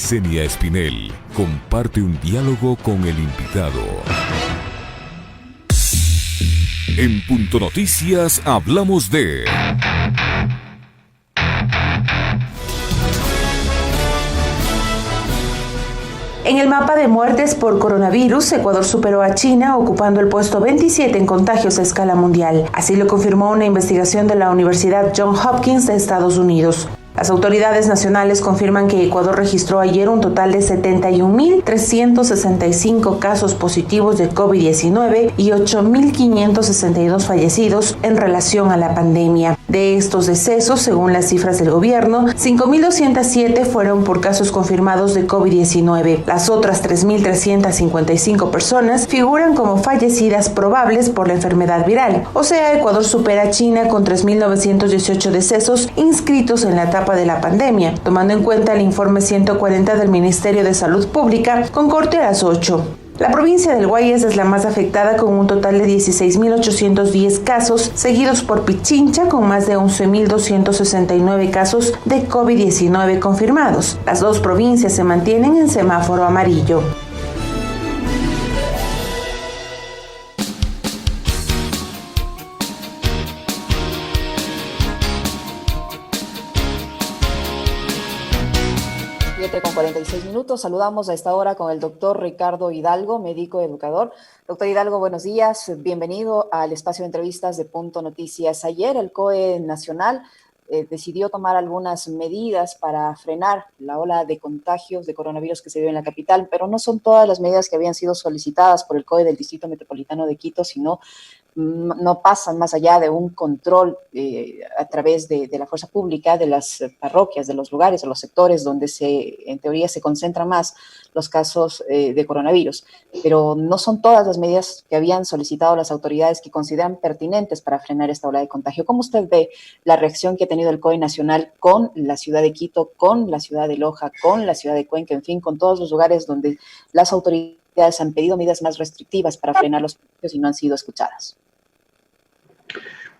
Licenia Espinel comparte un diálogo con el invitado. En Punto Noticias hablamos de... En el mapa de muertes por coronavirus, Ecuador superó a China, ocupando el puesto 27 en contagios a escala mundial. Así lo confirmó una investigación de la Universidad Johns Hopkins de Estados Unidos. Las autoridades nacionales confirman que Ecuador registró ayer un total de 71.365 casos positivos de COVID-19 y 8.562 fallecidos en relación a la pandemia. De estos decesos, según las cifras del gobierno, 5.207 fueron por casos confirmados de COVID-19. Las otras 3.355 personas figuran como fallecidas probables por la enfermedad viral. O sea, Ecuador supera a China con 3.918 decesos inscritos en la etapa de la pandemia, tomando en cuenta el informe 140 del Ministerio de Salud Pública con corte a las 8. La provincia del Guayas es la más afectada con un total de 16.810 casos, seguidos por Pichincha con más de 11.269 casos de COVID-19 confirmados. Las dos provincias se mantienen en semáforo amarillo. Con 46 minutos, saludamos a esta hora con el doctor Ricardo Hidalgo, médico educador. Doctor Hidalgo, buenos días, bienvenido al espacio de entrevistas de Punto Noticias. Ayer el COE Nacional decidió tomar algunas medidas para frenar la ola de contagios de coronavirus que se vive en la capital, pero no son todas las medidas que habían sido solicitadas por el COE del Distrito Metropolitano de Quito, sino no pasan más allá de un control a través de la fuerza pública, de las parroquias, de los lugares, de los sectores donde en teoría se concentran más los casos de coronavirus. Pero no son todas las medidas que habían solicitado las autoridades que consideran pertinentes para frenar esta ola de contagio. ¿Cómo usted ve la reacción que ha tenido el COE Nacional con la ciudad de Quito, con la ciudad de Loja, con la ciudad de Cuenca, en fin, con todos los lugares donde las autoridades han pedido medidas más restrictivas para frenar los contagios y no han sido escuchadas?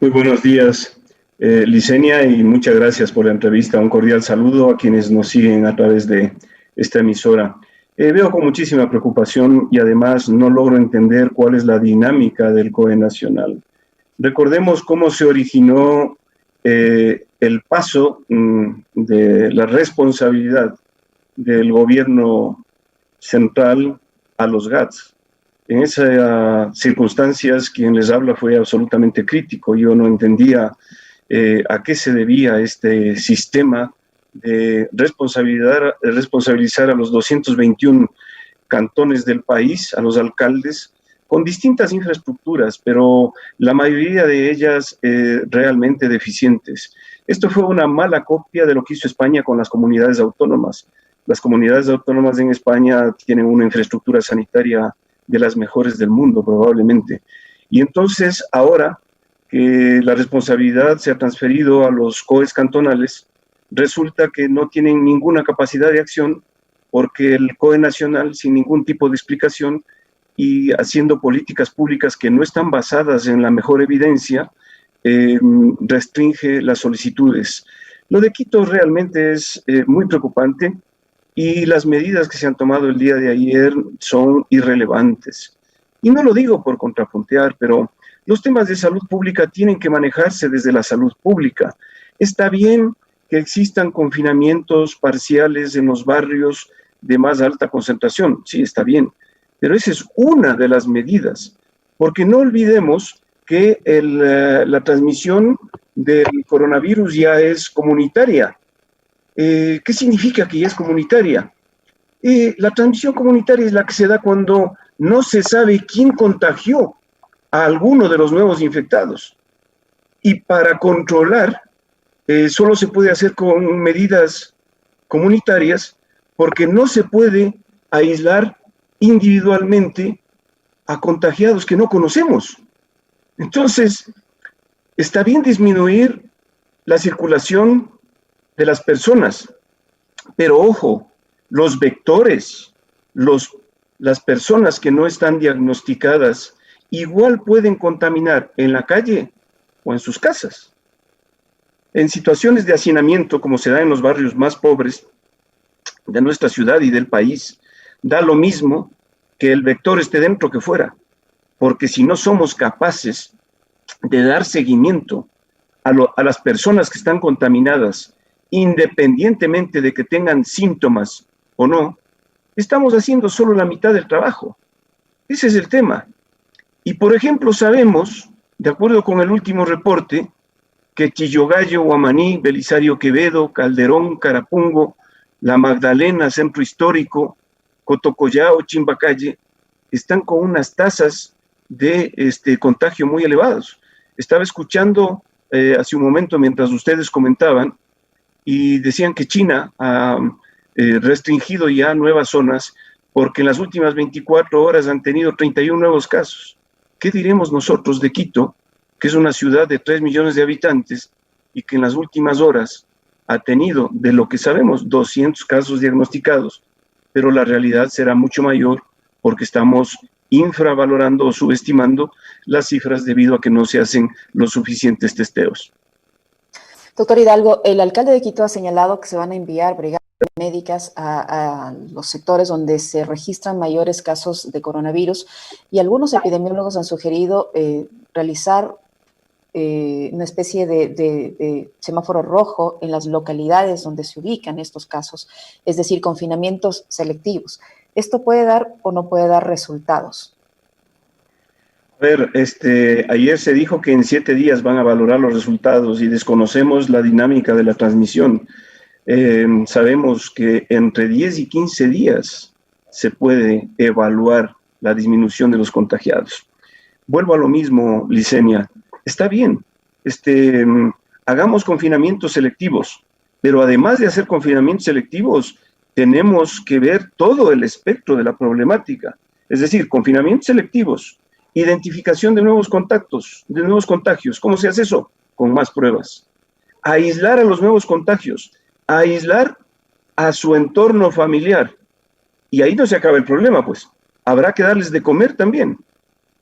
Muy buenos días, Licenia, y muchas gracias por la entrevista. Un cordial saludo a quienes nos siguen a través de esta emisora. Veo con muchísima preocupación y además no logro entender cuál es la dinámica del COE Nacional. Recordemos cómo se originó el paso de la responsabilidad del gobierno central a los GATS. En esas circunstancias, quien les habla fue absolutamente crítico. Yo no entendía a qué se debía este sistema de responsabilizar a los 221 cantones del país, a los alcaldes, con distintas infraestructuras, pero la mayoría de ellas realmente deficientes. Esto fue una mala copia de lo que hizo España con las comunidades autónomas. Las comunidades autónomas en España tienen una infraestructura sanitaria de las mejores del mundo, probablemente. Y entonces, ahora que la responsabilidad se ha transferido a los COEs cantonales, resulta que no tienen ninguna capacidad de acción porque el COE Nacional, sin ningún tipo de explicación y haciendo políticas públicas que no están basadas en la mejor evidencia, restringe las solicitudes. Lo de Quito realmente es muy preocupante. Y las medidas que se han tomado el día de ayer son irrelevantes. Y no lo digo por contrapuntear, pero los temas de salud pública tienen que manejarse desde la salud pública. Está bien que existan confinamientos parciales en los barrios de más alta concentración, sí, está bien, pero esa es una de las medidas, porque no olvidemos que la transmisión del coronavirus ya es comunitaria. ¿Qué significa que ya es comunitaria? La transmisión comunitaria es la que se da cuando no se sabe quién contagió a alguno de los nuevos infectados. Y para controlar, solo se puede hacer con medidas comunitarias, porque no se puede aislar individualmente a contagiados que no conocemos. Entonces, está bien disminuir la circulación de las personas, pero ojo, los vectores, las personas que no están diagnosticadas, igual pueden contaminar en la calle o en sus casas. En situaciones de hacinamiento, como se da en los barrios más pobres, de nuestra ciudad y del país. Da lo mismo que el vector esté dentro que fuera, porque si no somos capaces de dar seguimiento a las personas que están contaminadas, independientemente de que tengan síntomas o no, estamos haciendo solo la mitad del trabajo. Ese es el tema. Y, por ejemplo, sabemos, de acuerdo con el último reporte, que Chillogallo, Huamaní, Belisario Quevedo, Calderón, Carapungo, La Magdalena, Centro Histórico, Cotocollao, Chimbacalle, están con unas tasas de contagio muy elevados. Estaba escuchando hace un momento mientras ustedes comentaban y decían que China ha restringido ya nuevas zonas porque en las últimas 24 horas han tenido 31 nuevos casos. ¿Qué diremos nosotros de Quito, que es una ciudad de 3 millones de habitantes y que en las últimas horas ha tenido, de lo que sabemos, 200 casos diagnosticados, pero la realidad será mucho mayor porque estamos infravalorando o subestimando las cifras debido a que no se hacen los suficientes testeos? Doctor Hidalgo, el alcalde de Quito ha señalado que se van a enviar brigadas médicas a los sectores donde se registran mayores casos de coronavirus y algunos epidemiólogos han sugerido realizar una especie de semáforo rojo en las localidades donde se ubican estos casos, es decir, confinamientos selectivos. ¿Esto puede dar o no puede dar resultados? A ver, ayer se dijo que en 7 días van a valorar los resultados y desconocemos la dinámica de la transmisión. Sabemos que entre 10 y 15 días se puede evaluar la disminución de los contagiados. Vuelvo a lo mismo, Licenia. Está bien, hagamos confinamientos selectivos, pero además de hacer confinamientos selectivos, tenemos que ver todo el espectro de la problemática. Es decir, confinamientos selectivos, identificación de nuevos contactos, de nuevos contagios. ¿Cómo se hace eso? Con más pruebas. Aislar a los nuevos contagios, aislar a su entorno familiar. Y ahí no se acaba el problema, pues. Habrá que darles de comer también,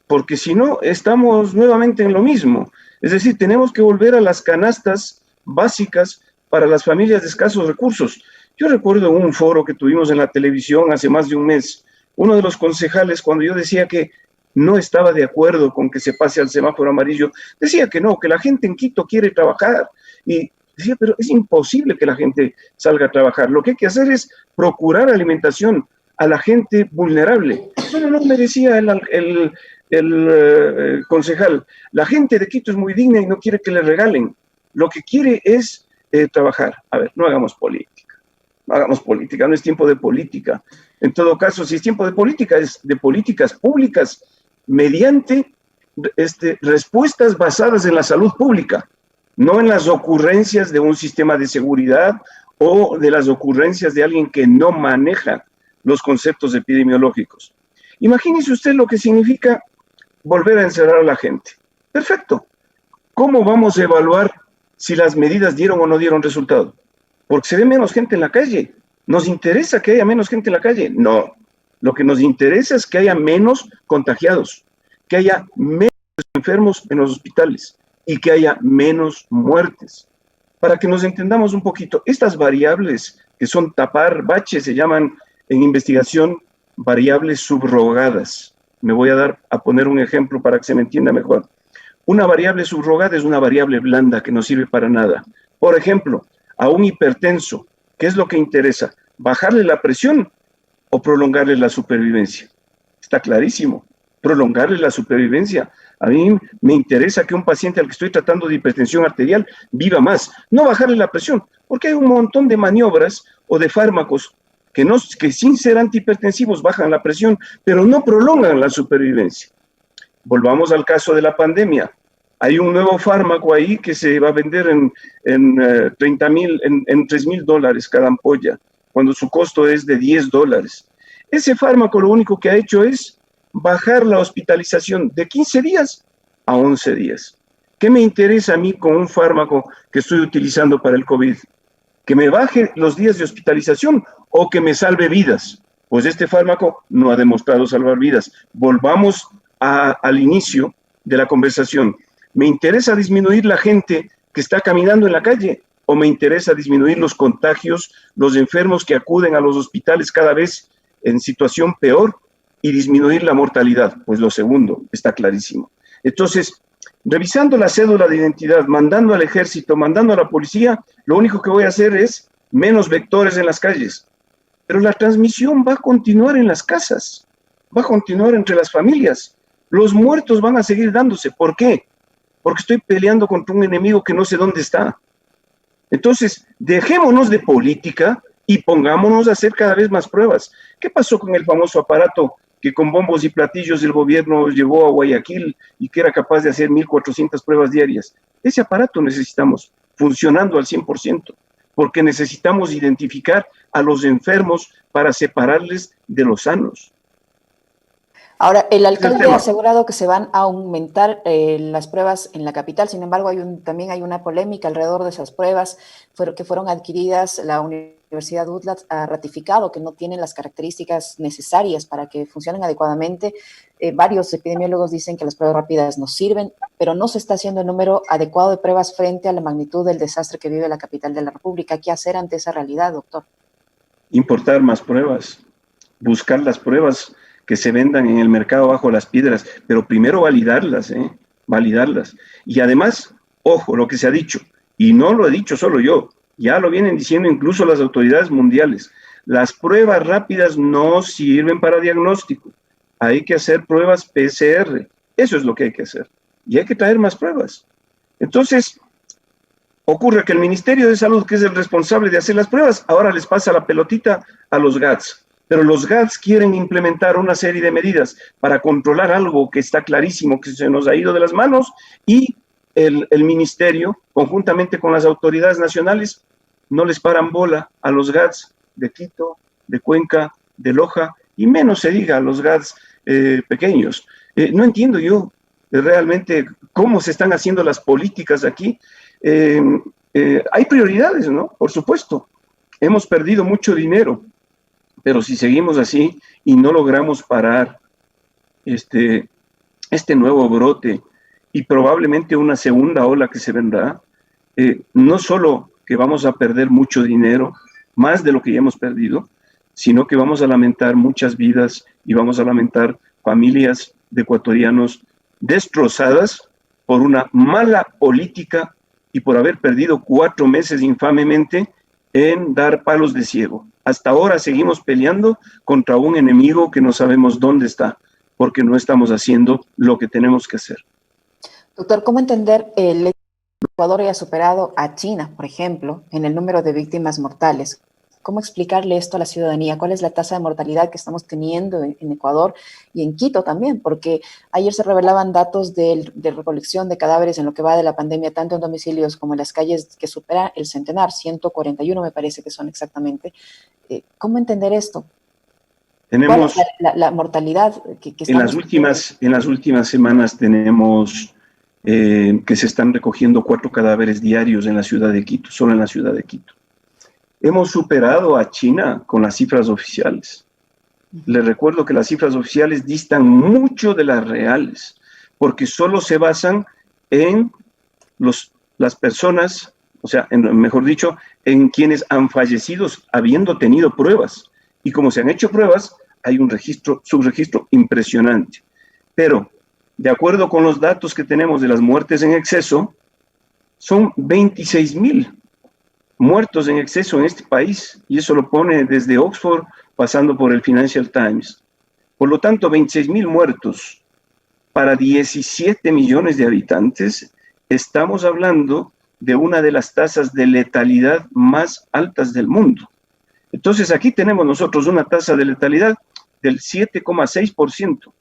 porque si no, estamos nuevamente en lo mismo. Es decir, tenemos que volver a las canastas básicas para las familias de escasos recursos. Yo recuerdo un foro que tuvimos en la televisión hace más de un mes, uno de los concejales, cuando yo decía que no estaba de acuerdo con que se pase al semáforo amarillo, decía que no, que la gente en Quito quiere trabajar. Y decía, pero es imposible que la gente salga a trabajar. Lo que hay que hacer es procurar alimentación a la gente vulnerable. No me decía el concejal, la gente de Quito es muy digna y no quiere que le regalen. Lo que quiere es trabajar. A ver, no hagamos política. No hagamos política, no es tiempo de política. En todo caso, si es tiempo de política, es de políticas públicas mediante respuestas basadas en la salud pública, no en las ocurrencias de un sistema de seguridad o de las ocurrencias de alguien que no maneja los conceptos epidemiológicos. Imagínese usted lo que significa volver a encerrar a la gente. Perfecto. ¿Cómo vamos a evaluar si las medidas dieron o no dieron resultado? Porque se ve menos gente en la calle. ¿Nos interesa que haya menos gente en la calle? No. Lo que nos interesa es que haya menos contagiados, que haya menos enfermos en los hospitales y que haya menos muertes. Para que nos entendamos un poquito, estas variables que son tapar baches se llaman en investigación variables subrogadas. Me voy a poner un ejemplo para que se me entienda mejor. Una variable subrogada es una variable blanda que no sirve para nada. Por ejemplo, a un hipertenso, ¿qué es lo que interesa? ¿Bajarle la presión o prolongarle la supervivencia? Está clarísimo, prolongarle la supervivencia. A mí me interesa que un paciente al que estoy tratando de hipertensión arterial viva más, no bajarle la presión, porque hay un montón de maniobras o de fármacos que sin ser antihipertensivos bajan la presión, pero no prolongan la supervivencia. Volvamos al caso de la pandemia. Hay un nuevo fármaco ahí que se va a vender en $3,000 cada ampolla, cuando su costo es de $10. Ese fármaco lo único que ha hecho es bajar la hospitalización de 15 días a 11 días. ¿Qué me interesa a mí con un fármaco que estoy utilizando para el COVID? ¿Que me baje los días de hospitalización o que me salve vidas? Pues este fármaco no ha demostrado salvar vidas. Volvamos al inicio de la conversación. Me interesa disminuir la gente que está caminando en la calle. o me interesa disminuir los contagios, los enfermos que acuden a los hospitales cada vez en situación peor y disminuir la mortalidad? Pues lo segundo, está clarísimo. Entonces, revisando la cédula de identidad, mandando al ejército, mandando a la policía, lo único que voy a hacer es menos vectores en las calles. Pero la transmisión va a continuar en las casas, va a continuar entre las familias. Los muertos van a seguir dándose. ¿Por qué? Porque estoy peleando contra un enemigo que no sé dónde está. Entonces, dejémonos de política y pongámonos a hacer cada vez más pruebas. ¿Qué pasó con el famoso aparato que con bombos y platillos el gobierno llevó a Guayaquil y que era capaz de hacer 1.400 pruebas diarias? Ese aparato necesitamos funcionando al 100%, porque necesitamos identificar a los enfermos para separarles de los sanos. Ahora, el alcalde ha asegurado que se van a aumentar las pruebas en la capital. Sin embargo, también hay una polémica alrededor de esas pruebas que fueron adquiridas. La Universidad UTLA ha ratificado que no tienen las características necesarias para que funcionen adecuadamente. Varios epidemiólogos dicen que las pruebas rápidas no sirven, pero no se está haciendo el número adecuado de pruebas frente a la magnitud del desastre que vive la capital de la República. ¿Qué hacer ante esa realidad, doctor? Importar más pruebas, buscar las pruebas que se vendan en el mercado bajo las piedras, pero primero validarlas, validarlas. Y además, ojo, lo que se ha dicho, y no lo he dicho solo yo, ya lo vienen diciendo incluso las autoridades mundiales, las pruebas rápidas no sirven para diagnóstico, hay que hacer pruebas PCR, eso es lo que hay que hacer, y hay que traer más pruebas. Entonces, ocurre que el Ministerio de Salud, que es el responsable de hacer las pruebas, ahora les pasa la pelotita a los GATS. Pero los GATS quieren implementar una serie de medidas para controlar algo que está clarísimo que se nos ha ido de las manos, y el ministerio, conjuntamente con las autoridades nacionales, no les paran bola a los GATS de Quito, de Cuenca, de Loja, y menos se diga a los GATS pequeños. No entiendo yo realmente cómo se están haciendo las políticas aquí. Hay prioridades, ¿no? Por supuesto. Hemos perdido mucho dinero. Pero si seguimos así y no logramos parar este nuevo brote y probablemente una segunda ola que se vendrá, no solo que vamos a perder mucho dinero, más de lo que ya hemos perdido, sino que vamos a lamentar muchas vidas y vamos a lamentar familias de ecuatorianos destrozadas por una mala política y por haber perdido 4 meses infamemente en dar palos de ciego. Hasta ahora seguimos peleando contra un enemigo que no sabemos dónde está, porque no estamos haciendo lo que tenemos que hacer. Doctor, ¿cómo entender el hecho de que Ecuador haya superado a China, por ejemplo, en el número de víctimas mortales? ¿Cómo explicarle esto a la ciudadanía? ¿Cuál es la tasa de mortalidad que estamos teniendo en Ecuador y en Quito también? Porque ayer se revelaban datos de recolección de cadáveres en lo que va de la pandemia, tanto en domicilios como en las calles, que supera el centenar, 141 me parece que son exactamente. ¿Cómo entender esto? Tenemos, ¿cuál es la mortalidad que estamos en las últimas semanas tenemos que se están recogiendo 4 cadáveres diarios en la ciudad de Quito, solo en la ciudad de Quito. Hemos superado a China con las cifras oficiales. Les recuerdo que las cifras oficiales distan mucho de las reales, porque solo se basan en las personas, o sea, mejor dicho, en quienes han fallecido habiendo tenido pruebas. Y como se han hecho pruebas, hay un subregistro impresionante. Pero, de acuerdo con los datos que tenemos de las muertes en exceso, son 26.000 muertos en exceso en este país, y eso lo pone desde Oxford pasando por el Financial Times. Por lo tanto, 26.000 muertos para 17 millones de habitantes, estamos hablando de una de las tasas de letalidad más altas del mundo. Entonces aquí tenemos nosotros una tasa de letalidad del 7,6%,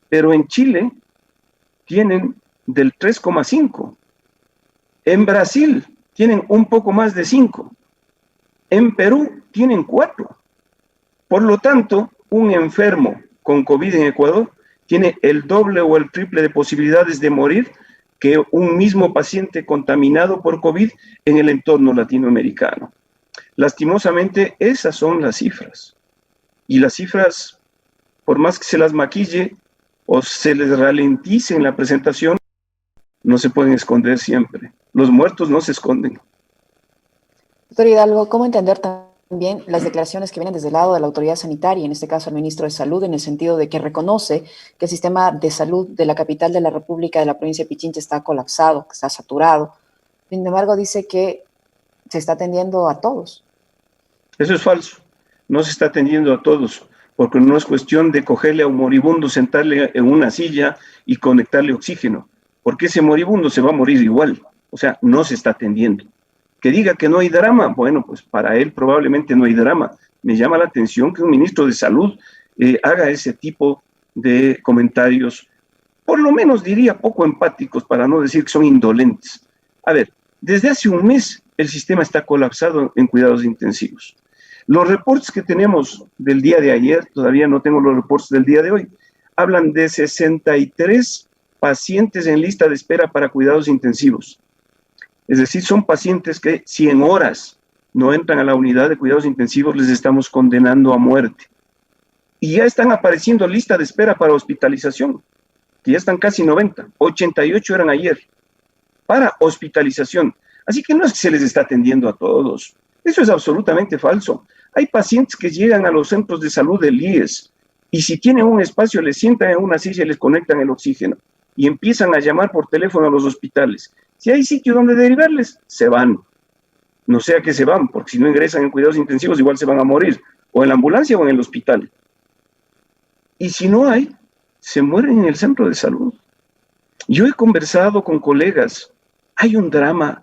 pero en Chile tienen del 3,5%. En Brasil tienen un poco más de 5%. En Perú tienen 4%. Por lo tanto, un enfermo con COVID en Ecuador tiene el doble o el triple de posibilidades de morir que un mismo paciente contaminado por COVID en el entorno latinoamericano. Lastimosamente, esas son las cifras. Y las cifras, por más que se las maquille o se les ralentice en la presentación, no se pueden esconder siempre. Los muertos no se esconden. Doctor Hidalgo, ¿cómo entender también las declaraciones que vienen desde el lado de la autoridad sanitaria, en este caso el ministro de Salud, en el sentido de que reconoce que el sistema de salud de la capital de la República, de la provincia de Pichincha, está colapsado, que está saturado? Sin embargo, dice que se está atendiendo a todos. Eso es falso. No se está atendiendo a todos, porque no es cuestión de cogerle a un moribundo, sentarle en una silla y conectarle oxígeno, porque ese moribundo se va a morir igual. O sea, no se está atendiendo. Que diga que no hay drama, bueno, pues para él probablemente no hay drama. Me llama la atención que un ministro de Salud haga ese tipo de comentarios, por lo menos diría poco empáticos, para no decir que son indolentes. A ver, desde hace un mes el sistema está colapsado en cuidados intensivos. Los reportes que tenemos del día de ayer, todavía no tengo los reportes del día de hoy, hablan de 63 pacientes en lista de espera para cuidados intensivos. Es decir, son pacientes que si en horas no entran a la unidad de cuidados intensivos, les estamos condenando a muerte. Y ya están apareciendo lista de espera para hospitalización, que ya están casi 90, 88 eran ayer, para hospitalización. Así que no es que se les está atendiendo a todos. Eso es absolutamente falso. Hay pacientes que llegan a los centros de salud del IES y si tienen un espacio les sientan en una silla y les conectan el oxígeno y empiezan a llamar por teléfono a los hospitales. Si hay sitio donde derivarles, se van. No sea que se van, porque si no ingresan en cuidados intensivos igual se van a morir, o en la ambulancia o en el hospital. Y si no hay, se mueren en el centro de salud. Yo he conversado con colegas, hay un drama,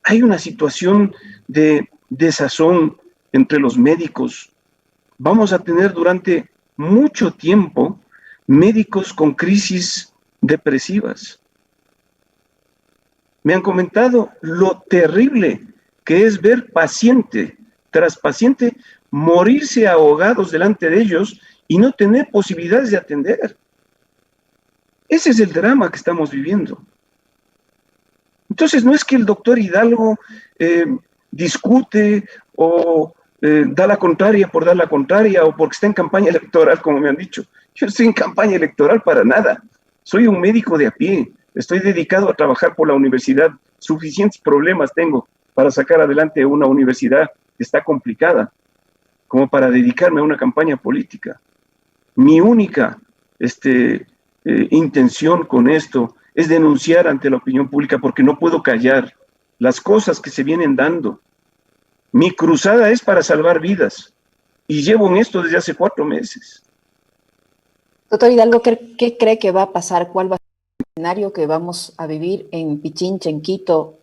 hay una situación de desazón entre los médicos. Vamos a tener durante mucho tiempo médicos con crisis depresivas. Me han comentado lo terrible que es ver paciente tras paciente morirse ahogados delante de ellos y no tener posibilidades de atender. Ese es el drama que estamos viviendo. Entonces, no es que el doctor Hidalgo discute o da la contraria por dar la contraria o porque está en campaña electoral, como me han dicho. Yo no estoy en campaña electoral para nada. Soy un médico de a pie. Estoy dedicado a trabajar por la universidad. Suficientes problemas tengo para sacar adelante una universidad que está complicada, como para dedicarme a una campaña política. Mi única intención con esto es denunciar ante la opinión pública porque no puedo callar las cosas que se vienen dando. Mi cruzada es para salvar vidas y llevo en esto desde hace 4 meses. Doctor Hidalgo, ¿qué cree que va a pasar? ¿Cuál va a ser el escenario que vamos a vivir en Pichincha, en Quito?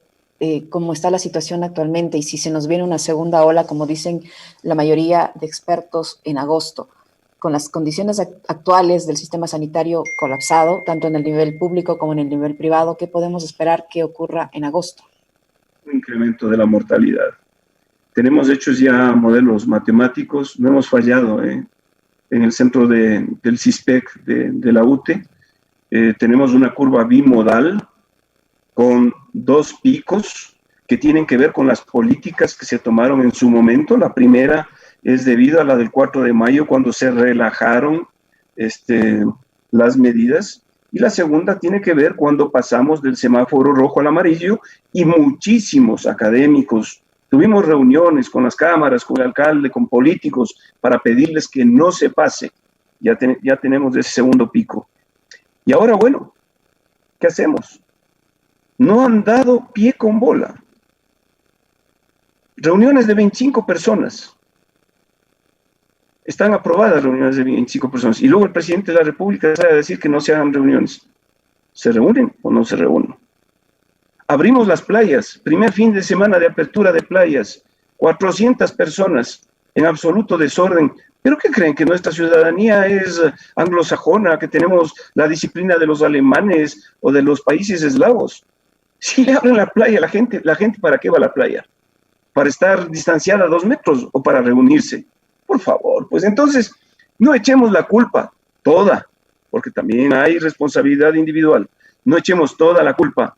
¿Cómo está la situación actualmente? Y si se nos viene una segunda ola, como dicen la mayoría de expertos, en agosto, con las condiciones actuales del sistema sanitario colapsado, tanto en el nivel público como en el nivel privado, ¿qué podemos esperar que ocurra en agosto? Un incremento de la mortalidad. Tenemos hechos ya modelos matemáticos, no hemos fallado en el centro del CISPEC de la UTE. Tenemos una curva bimodal con 2 picos que tienen que ver con las políticas que se tomaron en su momento. La primera es debido a la del 4 de mayo, cuando se relajaron las medidas, y la segunda tiene que ver cuando pasamos del semáforo rojo al amarillo, y muchísimos académicos tuvimos reuniones con las cámaras, con el alcalde, con políticos, para pedirles que no se pase. Ya tenemos ese segundo pico. Y ahora, bueno, ¿qué hacemos? No han dado pie con bola. Reuniones de 25 personas. Están aprobadas reuniones de 25 personas. Y luego el presidente de la República sale a decir que no se hagan reuniones. ¿Se reúnen o no se reúnen? Abrimos las playas. Primer fin de semana de apertura de playas. 400 personas en absoluto desorden. ¿Pero qué creen? ¿Que nuestra ciudadanía es anglosajona? ¿Que tenemos la disciplina de los alemanes o de los países eslavos? Si le abren la playa a la gente ¿para qué va a la playa? ¿Para estar distanciada a 2 metros o para reunirse? Por favor, pues entonces no echemos la culpa, toda, porque también hay responsabilidad individual. No echemos toda la culpa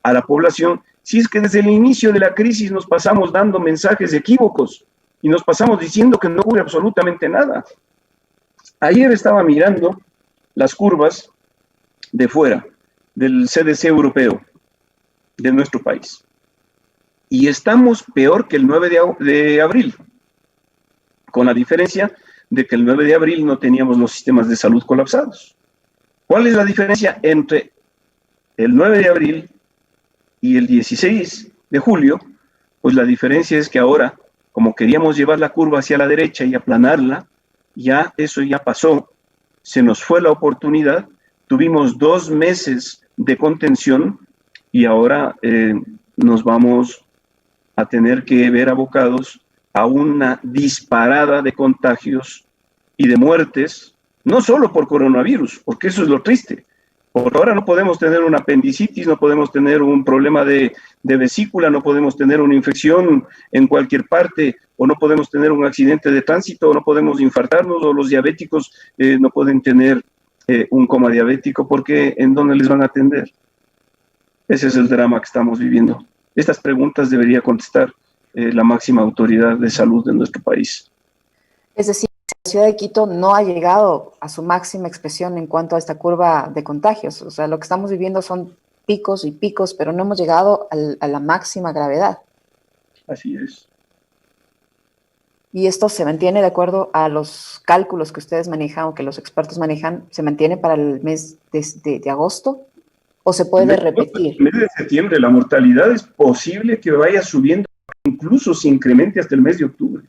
a la población, si es que desde el inicio de la crisis nos pasamos dando mensajes equívocos y nos pasamos diciendo que no ocurre absolutamente nada. Ayer estaba mirando las curvas de fuera, del CDC europeo, de nuestro país. y estamos peor que el 9 de abril, con la diferencia de que el 9 de abril no teníamos los sistemas de salud colapsados. ¿Cuál es la diferencia entre el 9 de abril y el 16 de julio? Pues la diferencia es que ahora, como queríamos llevar la curva hacia la derecha y aplanarla, ya eso ya pasó, se nos fue la oportunidad, tuvimos 2 meses de contención y ahora nos vamos a tener que ver abocados a una disparada de contagios y de muertes, no solo por coronavirus, porque eso es lo triste. Por ahora no podemos tener una apendicitis, no podemos tener un problema de vesícula, no podemos tener una infección en cualquier parte, o no podemos tener un accidente de tránsito, o no podemos infartarnos, o los diabéticos no pueden tener un coma diabético, porque ¿en dónde les van a atender? Ese es el drama que estamos viviendo. Estas preguntas debería contestar la máxima autoridad de salud de nuestro país. Es decir, la ciudad de Quito no ha llegado a su máxima expresión en cuanto a esta curva de contagios. O sea, lo que estamos viviendo son picos y picos, pero no hemos llegado a la máxima gravedad. Así es. Y esto se mantiene de acuerdo a los cálculos que ustedes manejan o que los expertos manejan, ¿se mantiene para el mes de agosto? ¿O se puede repetir? En el mes de septiembre la mortalidad es posible que vaya subiendo, incluso se incremente hasta el mes de octubre.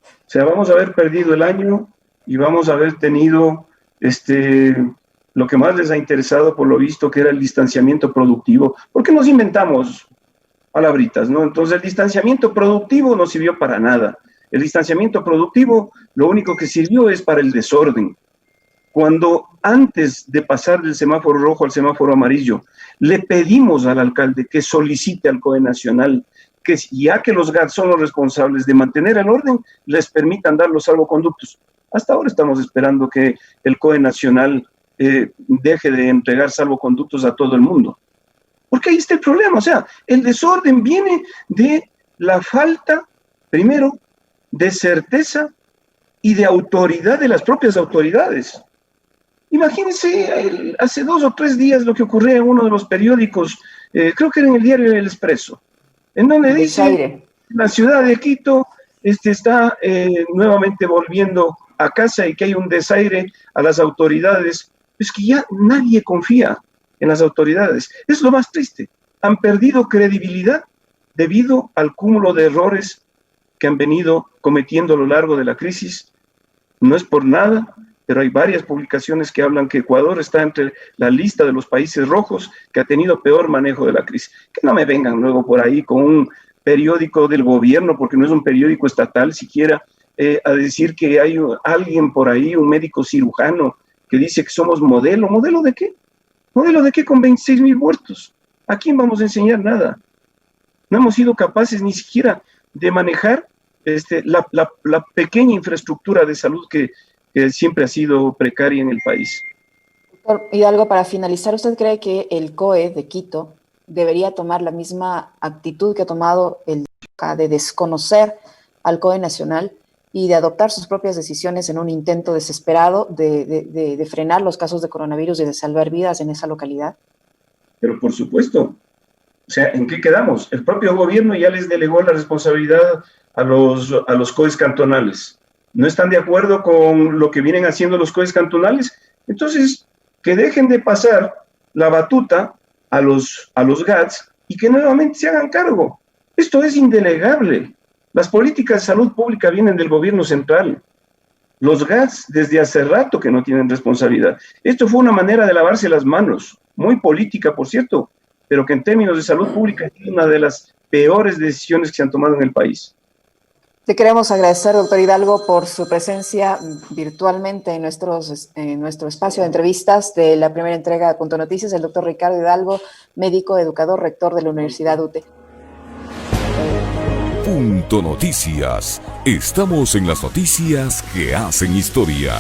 O sea, vamos a haber perdido el año y vamos a haber tenido lo que más les ha interesado, por lo visto, que era el distanciamiento productivo. ¿Por qué nos inventamos palabritas, no? Entonces, el distanciamiento productivo no sirvió para nada. El distanciamiento productivo lo único que sirvió es para el desorden. Cuando antes de pasar del semáforo rojo al semáforo amarillo, le pedimos al alcalde que solicite al COE Nacional que, ya que los GAT son los responsables de mantener el orden, les permitan dar los salvoconductos. Hasta ahora estamos esperando que el COE Nacional deje de entregar salvoconductos a todo el mundo. Porque ahí está el problema. O sea, el desorden viene de la falta, primero, de certeza y de autoridad de las propias autoridades. Imagínense hace 2 o 3 días lo que ocurrió en uno de los periódicos, creo que era en el diario El Expreso, en donde dice la ciudad de Quito está nuevamente volviendo a casa y que hay un desaire a las autoridades. Es que ya nadie confía en las autoridades. Es lo más triste. Han perdido credibilidad debido al cúmulo de errores que han venido cometiendo a lo largo de la crisis. No es por nada, pero hay varias publicaciones que hablan que Ecuador está entre la lista de los países rojos que ha tenido peor manejo de la crisis. Que no me vengan luego por ahí con un periódico del gobierno, porque no es un periódico estatal siquiera, a decir que hay alguien por ahí, un médico cirujano, que dice que somos modelo. ¿Modelo de qué? ¿Modelo de qué con 26,000 muertos? ¿A quién vamos a enseñar nada? No hemos sido capaces ni siquiera de manejar la pequeña infraestructura de salud que siempre ha sido precaria en el país. Doctor Hidalgo, para finalizar, ¿usted cree que el COE de Quito debería tomar la misma actitud que ha tomado el DICA de desconocer al COE nacional y de adoptar sus propias decisiones en un intento desesperado de frenar los casos de coronavirus y de salvar vidas en esa localidad? Pero por supuesto, o sea, ¿en qué quedamos? El propio gobierno ya les delegó la responsabilidad a los COEs cantonales. ¿No están de acuerdo con lo que vienen haciendo los COEs cantonales? Entonces, que dejen de pasar la batuta a los GATS y que nuevamente se hagan cargo. Esto es indelegable. Las políticas de salud pública vienen del gobierno central. Los GATS desde hace rato que no tienen responsabilidad. Esto fue una manera de lavarse las manos, muy política, por cierto, pero que en términos de salud pública es una de las peores decisiones que se han tomado en el país. Le queremos agradecer, doctor Hidalgo, por su presencia virtualmente en nuestro espacio de entrevistas de la primera entrega de Punto Noticias, el doctor Ricardo Hidalgo, médico, educador, rector de la Universidad UTE. Punto Noticias. Estamos en las noticias que hacen historia.